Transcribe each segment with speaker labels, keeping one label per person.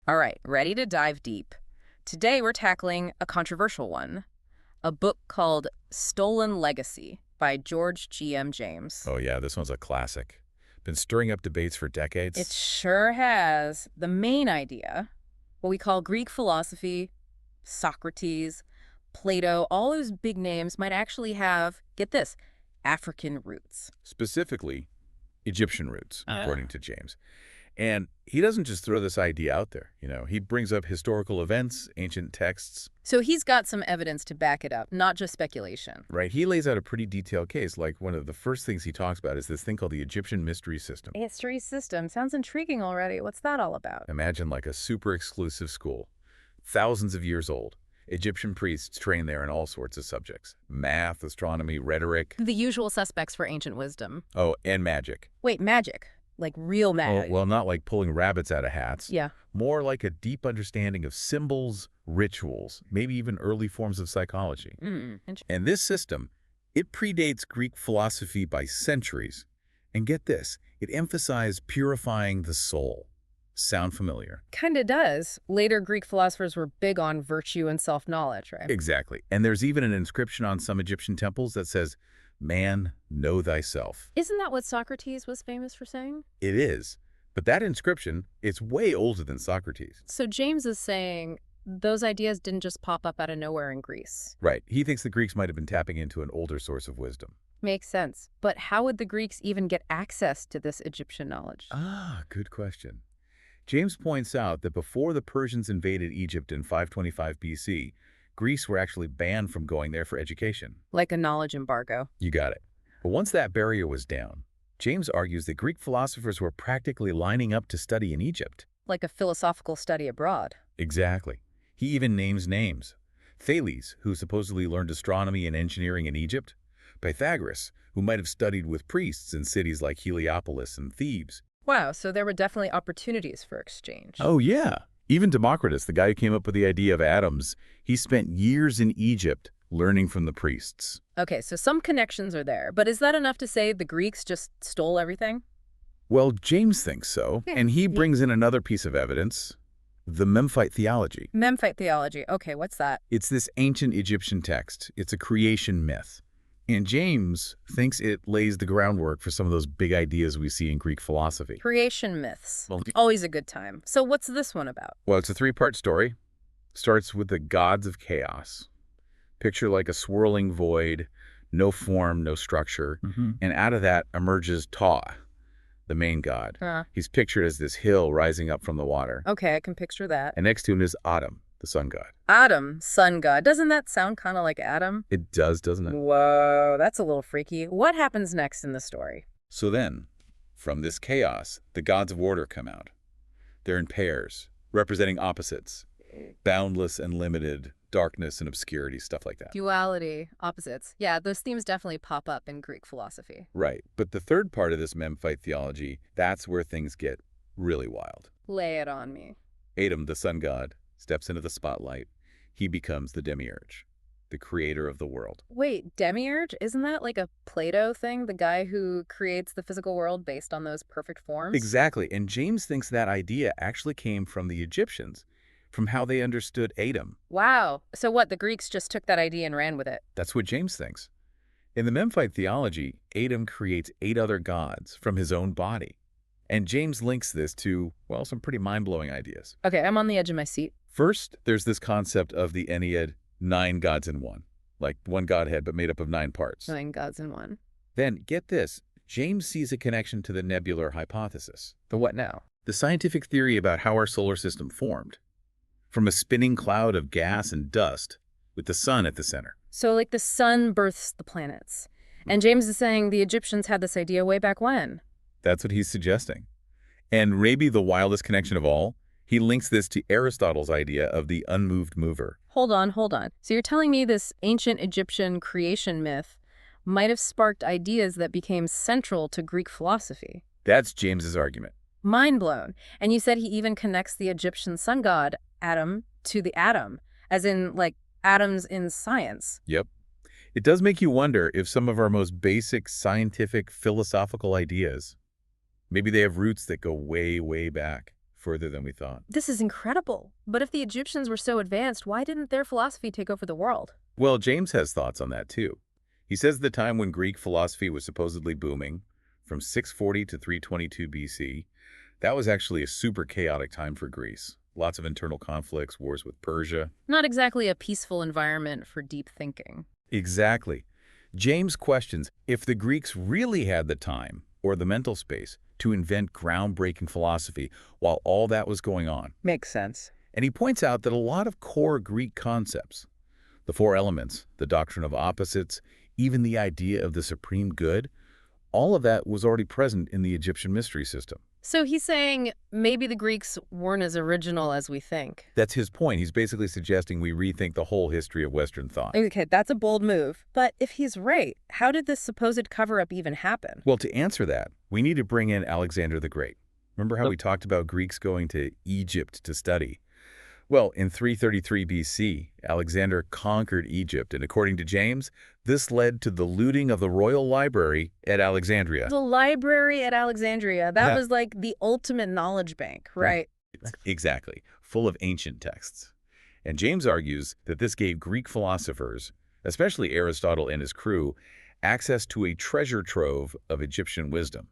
Speaker 1: All right, ready to dive deep. Today we're tackling a controversial one, a book called Stolen Legacy by George G.M. James.
Speaker 2: Oh yeah, this one's a classic. Been stirring up debates for
Speaker 1: It
Speaker 2: decades.
Speaker 1: sure has. The main idea, what we call Greek philosophy, Socrates, Plato, all those big names might actually have, get this, African roots.
Speaker 2: Specifically, Egyptian roots,
Speaker 1: Ah.
Speaker 2: according to James. And he doesn't just throw this idea out there. He brings up historical events, ancient texts,
Speaker 1: So he's got some evidence to back it up, not just speculation.
Speaker 2: right? He lays out a pretty detailed case. Like one of the first things he talks about is this thing called the Egyptian mystery system.
Speaker 1: History system sounds intriguing already. What's that all about?
Speaker 2: Imagine like a super exclusive school, thousands of years old. Egyptian priests train there in all sorts of subjects. Math, astronomy, rhetoric.
Speaker 1: The usual suspects for ancient wisdom.
Speaker 2: Oh, and magic.
Speaker 1: Wait, magic? Like real
Speaker 2: Oh,
Speaker 1: magic?
Speaker 2: well, not like pulling rabbits out of hats.
Speaker 1: Yeah.
Speaker 2: More like a deep understanding of symbols, rituals, maybe even early forms of psychology. And this system, it predates Greek philosophy by centuries. And get this, it emphasized purifying the soul. Sound familiar?
Speaker 1: Kinda does. Later Greek philosophers were big on virtue and self-knowledge, right?
Speaker 2: Exactly. And there's even an inscription on some Egyptian temples that says, "Man, know thyself."
Speaker 1: Isn't that what Socrates was famous for saying?
Speaker 2: It is. But that inscription, it's way older than Socrates.
Speaker 1: So James is saying those ideas didn't just pop up out of nowhere in Greece.
Speaker 2: Right. He thinks the Greeks might have been tapping into an older source of wisdom.
Speaker 1: Makes sense. But how would the Greeks even get access to this Egyptian knowledge?
Speaker 2: Ah, good question. James points out that before the Persians invaded Egypt in 525 BC, Greece were actually banned from going there for education.
Speaker 1: Like a knowledge embargo.
Speaker 2: You got it. But once that barrier was down, James argues that Greek philosophers were practically lining up to study in Egypt.
Speaker 1: Like a philosophical study abroad.
Speaker 2: Exactly. He even names names. Thales, who supposedly learned astronomy and engineering in Egypt. Pythagoras, who might have studied with priests in cities like Heliopolis and Thebes.
Speaker 1: Wow, so there were definitely opportunities for exchange.
Speaker 2: Oh, yeah. Even Democritus, the guy who came up with the idea of atoms, he spent years in Egypt learning from the priests.
Speaker 1: Okay, so some connections are there, but is that enough to say the Greeks just stole everything?
Speaker 2: Well, James thinks so,
Speaker 1: Yeah.
Speaker 2: and he brings in another piece of evidence, the Memphite theology.
Speaker 1: Memphite theology. Okay, what's that?
Speaker 2: It's this ancient Egyptian text. It's a creation myth. And James thinks it lays the groundwork for some of those big ideas we see in Greek philosophy.
Speaker 1: Creation myths.
Speaker 2: Well,
Speaker 1: Always a good time. So what's this one about?
Speaker 2: Well, it's a three-part story. Starts with the gods of chaos. Picture like a swirling void, no form, no structure. And out of that emerges Ta, the main god. He's pictured as this hill rising up from the water.
Speaker 1: Okay, I can picture that.
Speaker 2: And next to him is Atum, the sun god.
Speaker 1: Adam, sun god. Doesn't that sound kind of like Adam?
Speaker 2: It does, doesn't it?
Speaker 1: Whoa, that's a little freaky. What happens next in the story?
Speaker 2: So then, from this chaos, the gods of order come out. They're in pairs, representing opposites. Boundless and limited, darkness and obscurity, stuff like that.
Speaker 1: Duality, opposites. Yeah, those themes definitely pop up in Greek philosophy.
Speaker 2: Right. But the third part of this Memphite theology, that's where things get really wild.
Speaker 1: Lay it on me.
Speaker 2: Atum, the sun god, steps into the spotlight. He becomes the demiurge, the creator of the world.
Speaker 1: Wait, demiurge? Isn't that like a Plato thing? The guy who creates the physical world based on those perfect forms?
Speaker 2: Exactly. And James thinks that idea actually came from the Egyptians, from how they understood Atum.
Speaker 1: Wow. So what, the Greeks just took that idea and ran with it?
Speaker 2: That's what James thinks. In the Memphite theology, Atum creates 8 other gods from his own body. And James links this to, well, some pretty mind-blowing ideas.
Speaker 1: Okay, I'm on the edge of my seat.
Speaker 2: First, there's this concept of the Ennead, 9 gods in one. Like one godhead, but made up of 9 parts.
Speaker 1: 9 gods in one.
Speaker 2: Then, get this, James sees a connection to the nebular hypothesis,
Speaker 1: The what now?
Speaker 2: the scientific theory about how our solar system formed. From a spinning cloud of gas and dust, with the sun at the center.
Speaker 1: So like the sun births the planets. And James is saying the Egyptians had this idea way back when.
Speaker 2: That's what he's suggesting. And maybe the wildest connection of all, he links this to Aristotle's idea of the unmoved mover.
Speaker 1: Hold on, hold on. So you're telling me this ancient Egyptian creation myth might have sparked ideas that became central to Greek philosophy?
Speaker 2: That's James's argument.
Speaker 1: Mind blown. And you said he even connects the Egyptian sun god, Atum, to the atom, as in, like, atoms in science.
Speaker 2: Yep. It does make you wonder if some of our most basic scientific, philosophical ideas, maybe they have roots that go way, way back, further than we thought.
Speaker 1: This is incredible. But if the Egyptians were so advanced, why didn't their philosophy take over the world?
Speaker 2: Well, James has thoughts on that too. He says the time when Greek philosophy was supposedly booming, from 640 to 322 BC, that was actually a super chaotic time for Greece. Lots of internal conflicts, wars with Persia.
Speaker 1: Not exactly a peaceful environment for deep thinking.
Speaker 2: Exactly. James questions if the Greeks really had the time or the mental space to invent groundbreaking philosophy while all that was going on.
Speaker 1: Makes sense.
Speaker 2: And he points out that a lot of core Greek concepts, the four elements, the doctrine of opposites, even the idea of the supreme good, all of that was already present in the Egyptian mystery system.
Speaker 1: So he's saying maybe the Greeks weren't as original as we think.
Speaker 2: That's his point. He's basically suggesting we rethink the whole history of Western thought.
Speaker 1: Okay, that's a bold move. But if he's right, how did this supposed cover-up even happen?
Speaker 2: Well, to answer that, we need to bring in Alexander the Great. Remember how we talked about Greeks going to Egypt to study? Well, in 333 BC, Alexander conquered Egypt, and according to James, this led to the looting of the royal library at Alexandria.
Speaker 1: The library at Alexandria, that
Speaker 2: Yeah.
Speaker 1: was like the ultimate knowledge bank, right?
Speaker 2: Exactly, full of ancient texts. And James argues that this gave Greek philosophers, especially Aristotle and his crew, access to a treasure trove of Egyptian wisdom.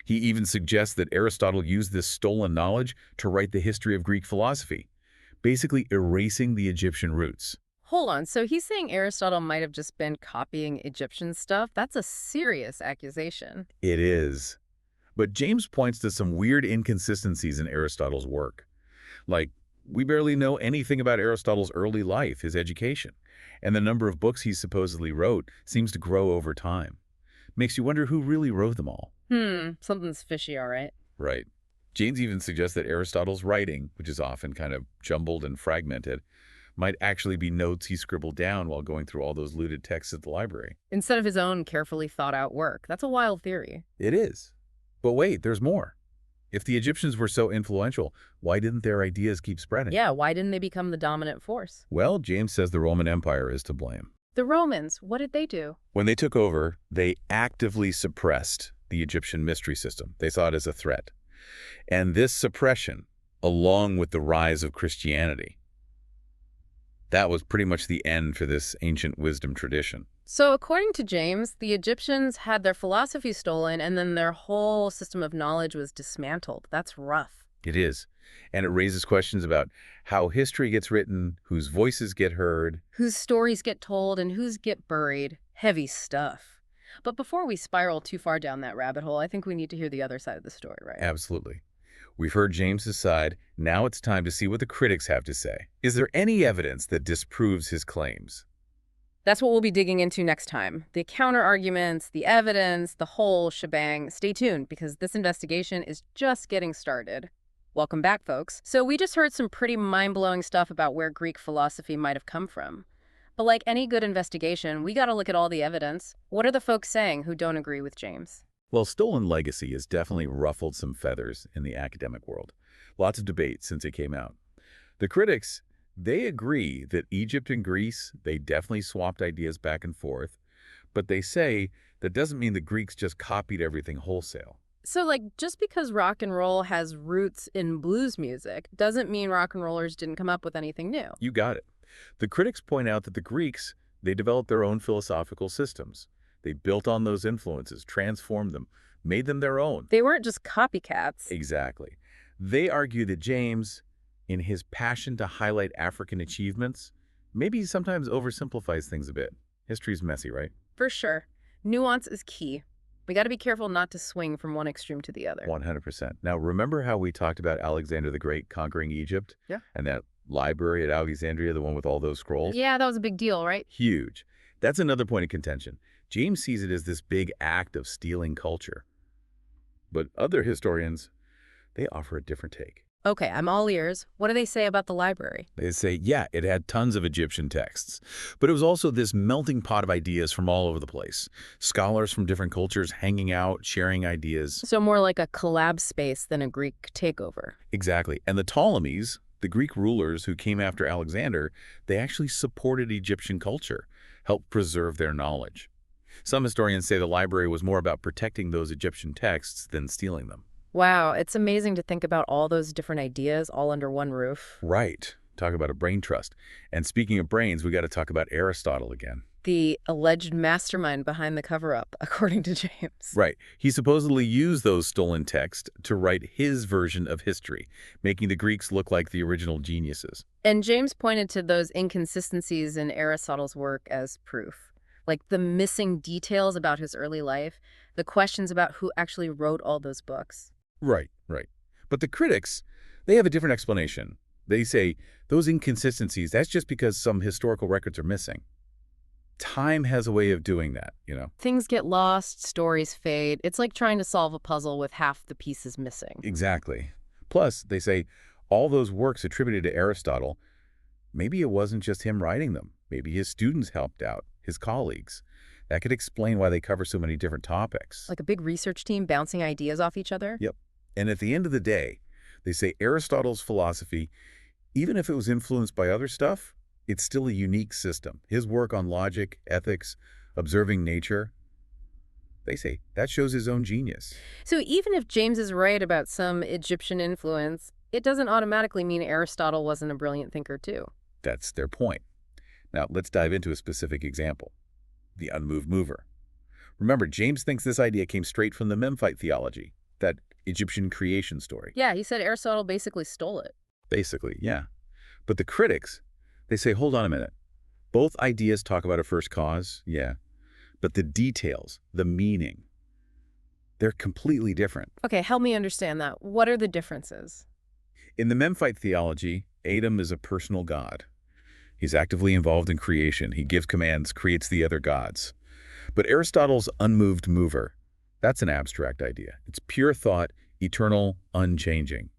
Speaker 2: He even suggests that Aristotle used this stolen knowledge to write the history of Greek philosophy, basically erasing the Egyptian roots.
Speaker 1: Hold on, so he's saying Aristotle might have just been copying Egyptian stuff? That's a serious accusation.
Speaker 2: It is. But James points to some weird inconsistencies in Aristotle's work. Like, we barely know anything about Aristotle's early life, his education, and the number of books he supposedly wrote seems to grow over time. Makes you wonder who really wrote them all.
Speaker 1: Something's fishy, all right.
Speaker 2: Right. James even suggests that Aristotle's writing, which is often kind of jumbled and fragmented, might actually be notes he scribbled down while going through all those looted texts at the library.
Speaker 1: Instead of his own carefully thought out work. That's a wild theory.
Speaker 2: It is. But wait, there's more. If the Egyptians were so influential, why didn't their ideas keep spreading?
Speaker 1: Yeah, why didn't they become the dominant force?
Speaker 2: Well, James says the Roman Empire is to blame.
Speaker 1: The Romans, what did they do?
Speaker 2: When they took over, they actively suppressed the Egyptian mystery system. They saw it as a threat. And this suppression, along with the rise of Christianity, that was pretty much the end for this ancient wisdom tradition.
Speaker 1: So according to James, the Egyptians had their philosophy stolen and then their whole system of knowledge was dismantled. That's rough.
Speaker 2: It is. And it raises questions about how history gets written, whose voices get heard.
Speaker 1: Whose stories get told and whose get buried. Heavy stuff. But before we spiral too far down that rabbit hole, I think we need to hear the other side of the story, right?
Speaker 2: Absolutely. We've heard James's side. Now it's time to see what the critics have to say. Is there any evidence that disproves his claims?
Speaker 1: That's what we'll be digging into next time. The counter-arguments, the evidence, the whole shebang. Stay tuned, because this investigation is just getting started. Welcome back, folks. So we just heard some pretty mind-blowing stuff about where Greek philosophy might have come from. But like any good investigation, we gotta look at all the evidence. What are the folks saying who don't agree with James?
Speaker 2: Well, stolen legacy has definitely ruffled some feathers in the academic world. Lots of debate since it came out. The critics, they agree that Egypt and Greece, they definitely swapped ideas back and forth, but they say that doesn't mean the Greeks just copied everything wholesale.
Speaker 1: So like, just because rock and roll has roots in blues music doesn't mean rock and rollers didn't come up with anything new.
Speaker 2: You got it. The critics point out that the Greeks, they developed their own philosophical systems. They built on those influences, transformed them, made them their own.
Speaker 1: They weren't just copycats.
Speaker 2: Exactly. They argue that James, in his passion to highlight African achievements, maybe he sometimes oversimplifies things a bit. History's messy, right?
Speaker 1: For sure. Nuance is key. We got to be careful not to swing from one extreme to the other.
Speaker 2: 100%. Now, remember how we talked about Alexander the Great conquering Egypt?
Speaker 1: Yeah.
Speaker 2: And that library at Alexandria, the one with all those scrolls?
Speaker 1: Yeah, that was a big deal, right?
Speaker 2: Huge. That's another point of contention. James sees it as this big act of stealing culture. But other historians, they offer a different take.
Speaker 1: Okay, I'm all ears. What do they say about the library?
Speaker 2: They say, yeah, it had tons of Egyptian texts, but it was also this melting pot of ideas from all over the place. Scholars from different cultures hanging out, sharing ideas.
Speaker 1: So more like a collab space than a Greek takeover.
Speaker 2: Exactly. And the Ptolemies, the Greek rulers who came after Alexander, they actually supported Egyptian culture, helped preserve their knowledge. Some historians say the library was more about protecting those Egyptian texts than stealing them.
Speaker 1: Wow, it's amazing to think about all those different ideas all under one roof.
Speaker 2: Right. Talk about a brain trust. And speaking of brains, we got to talk about Aristotle again.
Speaker 1: The alleged mastermind behind the cover-up, according to James.
Speaker 2: Right. He supposedly used those stolen texts to write his version of history, making the Greeks look like the original geniuses.
Speaker 1: And James pointed to those inconsistencies in Aristotle's work as proof, like the missing details about his early life, the questions about who actually wrote all those books.
Speaker 2: Right, right. But the critics, they have a different explanation. They say those inconsistencies, that's just because some historical records are missing. Time has a way of doing that.
Speaker 1: Things get lost, stories fade. It's like trying to solve a puzzle with half the pieces missing.
Speaker 2: Exactly. Plus, they say all those works attributed to Aristotle, maybe it wasn't just him writing them. Maybe his students helped out, his colleagues. That could explain why they cover so many different topics.
Speaker 1: Like a big research team bouncing ideas off each other?
Speaker 2: Yep. And at the end of the day, they say Aristotle's philosophy, even if it was influenced by other stuff, it's still a unique system. His work on logic, ethics, observing nature, they say that shows his own genius.
Speaker 1: So even if James is right about some Egyptian influence, it doesn't automatically mean Aristotle wasn't a brilliant thinker too.
Speaker 2: That's their point. Now, let's dive into a specific example. The unmoved mover. Remember, James thinks this idea came straight from the Memphite theology, that Egyptian creation story.
Speaker 1: Yeah, he said Aristotle basically stole it.
Speaker 2: Basically, yeah. But the critics, they say, hold on a minute. Both ideas talk about a first cause, yeah. But the details, the meaning, they're completely different.
Speaker 1: Okay, help me understand that. What are the differences?
Speaker 2: In the Memphite theology, Adam is a personal god. He's actively involved in creation. He gives commands, creates the other gods. But Aristotle's unmoved mover, that's an abstract idea. It's pure thought, eternal, unchanging.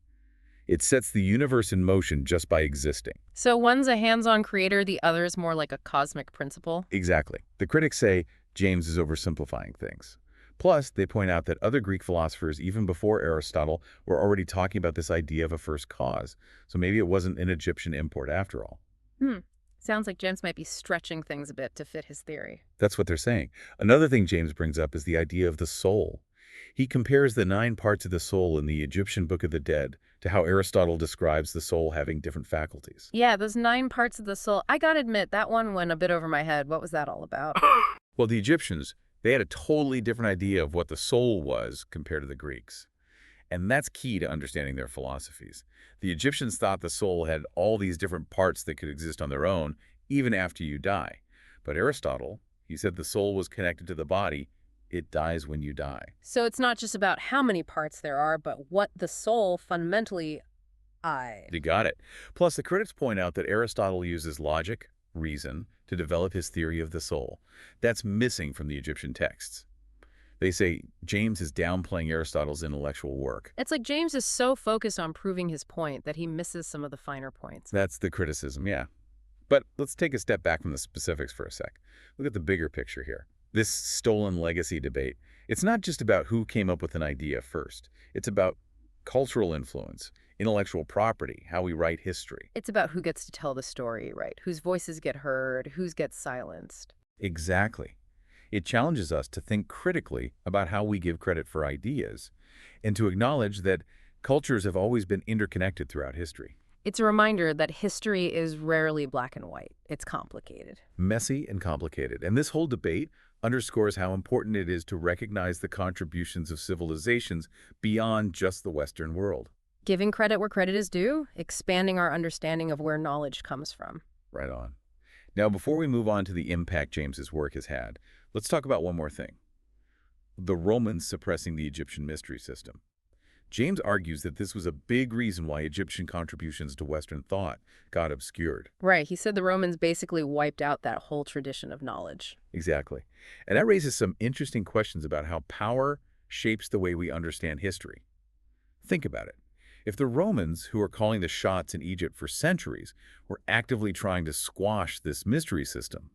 Speaker 2: It sets the universe in motion just by existing.
Speaker 1: So one's a hands-on creator, the other is more like a cosmic principle?
Speaker 2: Exactly. The critics say James is oversimplifying things. Plus, they point out that other Greek philosophers, even before Aristotle, were already talking about this idea of a first cause. So maybe it wasn't an Egyptian import after all.
Speaker 1: Sounds like James might be stretching things a bit to fit his theory.
Speaker 2: That's what they're saying. Another thing James brings up is the idea of the soul. He compares the 9 parts of the soul in the Egyptian Book of the Dead to how Aristotle describes the soul having different faculties.
Speaker 1: Yeah, those 9 parts of the soul. I gotta admit, that one went a bit over my head. What was that all about?
Speaker 2: Well, the Egyptians, they had a totally different idea of what the soul was compared to the Greeks. And that's key to understanding their philosophies. The Egyptians thought the soul had all these different parts that could exist on their own, even after you die. But Aristotle, he said the soul was connected to the body. It dies when you die.
Speaker 1: So it's not just about how many parts there are, but what the soul fundamentally
Speaker 2: You got it. Plus, the critics point out that Aristotle uses logic, reason, to develop his theory of the soul. That's missing from the Egyptian texts. They say James is downplaying Aristotle's intellectual work.
Speaker 1: It's like James is so focused on proving his point that he misses some of the finer points.
Speaker 2: That's the criticism, yeah. But let's take a step back from the specifics for a sec. Look at the bigger picture here. This stolen legacy debate, it's not just about who came up with an idea first. It's about cultural influence, intellectual property, how we write history.
Speaker 1: It's about who gets to tell the story, right? Whose voices get heard, whose gets silenced.
Speaker 2: Exactly. It challenges us to think critically about how we give credit for ideas and to acknowledge that cultures have always been interconnected throughout history.
Speaker 1: It's a reminder that history is rarely black and white. It's complicated.
Speaker 2: Messy and complicated. And this whole debate underscores how important it is to recognize the contributions of civilizations beyond just the Western world.
Speaker 1: Giving credit where credit is due, expanding our understanding of where knowledge comes from.
Speaker 2: Right on. Now, before we move on to the impact James's work has had, let's talk about one more thing. The Romans suppressing the Egyptian mystery system. James argues that this was a big reason why Egyptian contributions to Western thought got obscured.
Speaker 1: Right, he said the Romans basically wiped out that whole tradition of knowledge.
Speaker 2: Exactly. And that raises some interesting questions about how power shapes the way we understand history. Think about it. If the Romans, who were calling the shots in Egypt for centuries, were actively trying to squash this mystery system,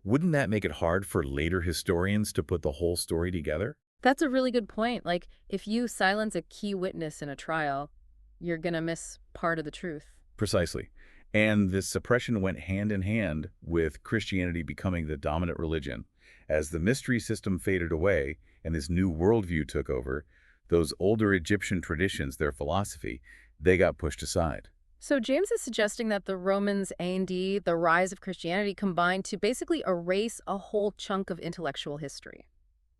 Speaker 2: wouldn't that make it hard for later historians to put the whole story together?
Speaker 1: That's a really good point. Like, if you silence a key witness in a trial, you're gonna miss part of the truth.
Speaker 2: Precisely. And this suppression went hand in hand with Christianity becoming the dominant religion. As the mystery system faded away and this new worldview took over, Those older Egyptian traditions, their philosophy, they got pushed aside.
Speaker 1: So James is suggesting that the Romans A&D, the rise of Christianity, combined to basically erase a whole chunk of intellectual history.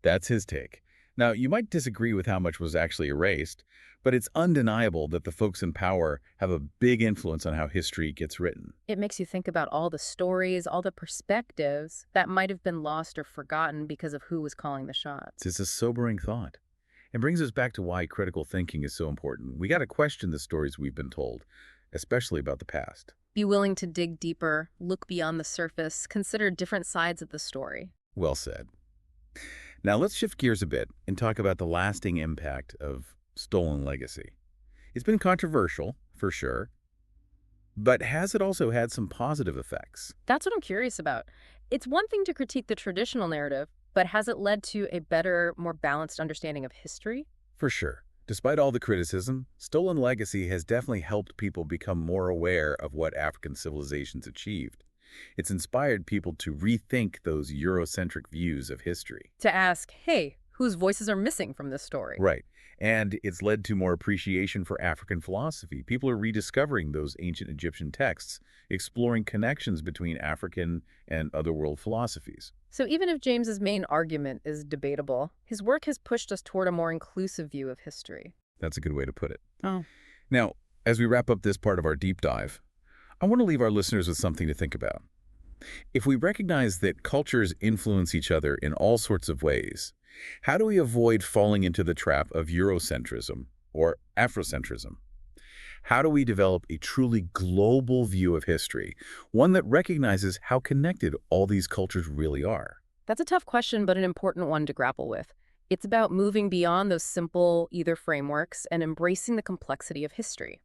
Speaker 2: That's his take. Now, you might disagree with how much was actually erased, but it's undeniable that the folks in power have a big influence on how history gets written.
Speaker 1: It makes you think about all the stories, all the perspectives that might have been lost or forgotten because of who was calling the shots.
Speaker 2: It's a sobering thought. And brings us back to why critical thinking is so important. We got to question the stories we've been told, especially about the past.
Speaker 1: Be willing to dig deeper, look beyond the surface, consider different sides of the story.
Speaker 2: Well said. Now let's shift gears a bit and talk about the lasting impact of stolen legacy. It's been controversial, for sure, but has it also had some positive effects?
Speaker 1: That's what I'm curious about. It's one thing to critique the traditional narrative, but has it led to a better, more balanced understanding of history?
Speaker 2: For sure. Despite all the criticism, stolen legacy has definitely helped people become more aware of what African civilizations achieved. It's inspired people to rethink those Eurocentric views of history.
Speaker 1: To ask, hey, whose voices are missing from this story?
Speaker 2: Right. And it's led to more appreciation for African philosophy. People are rediscovering those ancient Egyptian texts, exploring connections between African and other world philosophies.
Speaker 1: So even if James's main argument is debatable, his work has pushed us toward a more inclusive view of history.
Speaker 2: That's a good way to put it.
Speaker 1: Oh.
Speaker 2: Now, as we wrap up this part of our deep dive, I want to leave our listeners with something to think about. If we recognize that cultures influence each other in all sorts of ways, how do we avoid falling into the trap of Eurocentrism or Afrocentrism? How do we develop a truly global view of history, one that recognizes how connected all these cultures really are?
Speaker 1: That's a tough question, but an important one to grapple with. It's about moving beyond those simple either frameworks and embracing the complexity of history.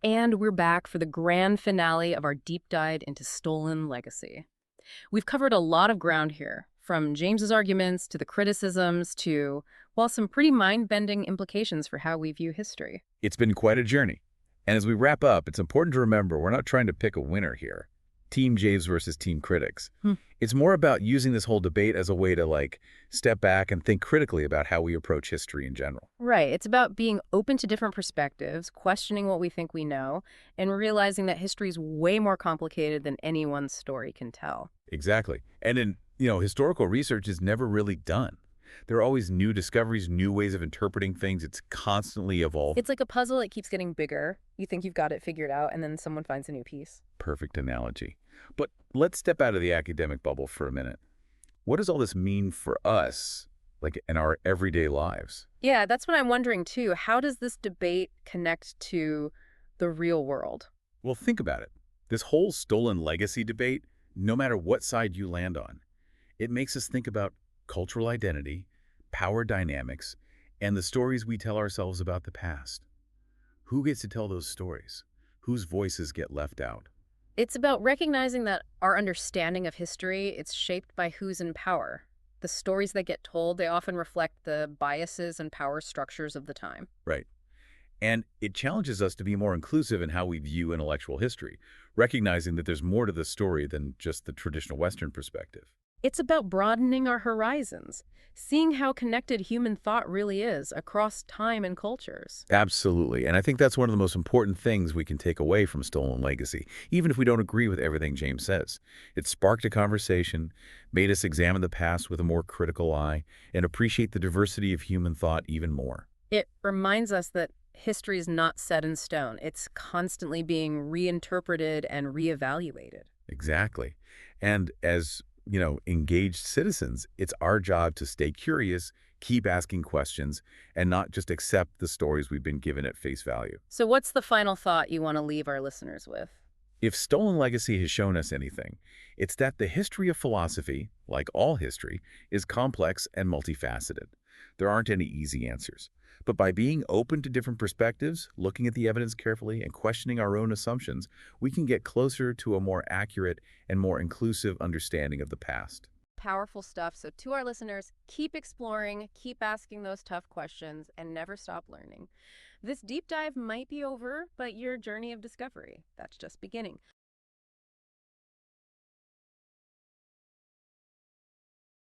Speaker 1: And we're back for the grand finale of our deep dive into stolen legacy. We've covered a lot of ground here, from James's arguments to the criticisms to, well, some pretty mind-bending implications for how we view history.
Speaker 2: It's been quite a journey. And as we wrap up, it's important to remember we're not trying to pick a winner here. Team James versus Team Critics. It's more about using this whole debate as a way to, step back and think critically about how we approach history in general.
Speaker 1: Right. It's about being open to different perspectives, questioning what we think we know, and realizing that history is way more complicated than any one story can tell.
Speaker 2: Exactly. And historical research is never really done. There are always new discoveries, new ways of interpreting things. It's constantly evolving.
Speaker 1: It's like a puzzle that keeps getting bigger. You think you've got it figured out, and then someone finds a new piece.
Speaker 2: Perfect analogy. But let's step out of the academic bubble for a minute. What does all this mean for us, in our everyday lives?
Speaker 1: Yeah, that's what I'm wondering, too. How does this debate connect to the real world?
Speaker 2: Well, think about it. This whole stolen legacy debate, no matter what side you land on, it makes us think about cultural identity, power dynamics, and the stories we tell ourselves about the past. Who gets to tell those stories? Whose voices get left out?
Speaker 1: It's about recognizing that our understanding of history, it's shaped by who's in power. The stories that get told, they often reflect the biases and power structures of the time.
Speaker 2: Right. And it challenges us to be more inclusive in how we view intellectual history, recognizing that there's more to the story than just the traditional Western perspective.
Speaker 1: It's about broadening our horizons, seeing how connected human thought really is across time and cultures.
Speaker 2: Absolutely. And I think that's one of the most important things we can take away from Stolen Legacy, even if we don't agree with everything James says. It sparked a conversation, made us examine the past with a more critical eye, and appreciate the diversity of human thought even more.
Speaker 1: It reminds us that history is not set in stone. It's constantly being reinterpreted and reevaluated.
Speaker 2: Exactly. And as engaged citizens, it's our job to stay curious, keep asking questions, and not just accept the stories we've been given at face value.
Speaker 1: So what's the final thought you want to leave our listeners with?
Speaker 2: If Stolen Legacy has shown us anything, it's that the history of philosophy, like all history, is complex and multifaceted. There aren't any easy answers. But by being open to different perspectives, looking at the evidence carefully, and questioning our own assumptions, we can get closer to a more accurate and more inclusive understanding of the past.
Speaker 1: Powerful stuff. So to our listeners, keep exploring, keep asking those tough questions, and never stop learning. This deep dive might be over, but your journey of discovery, that's just beginning.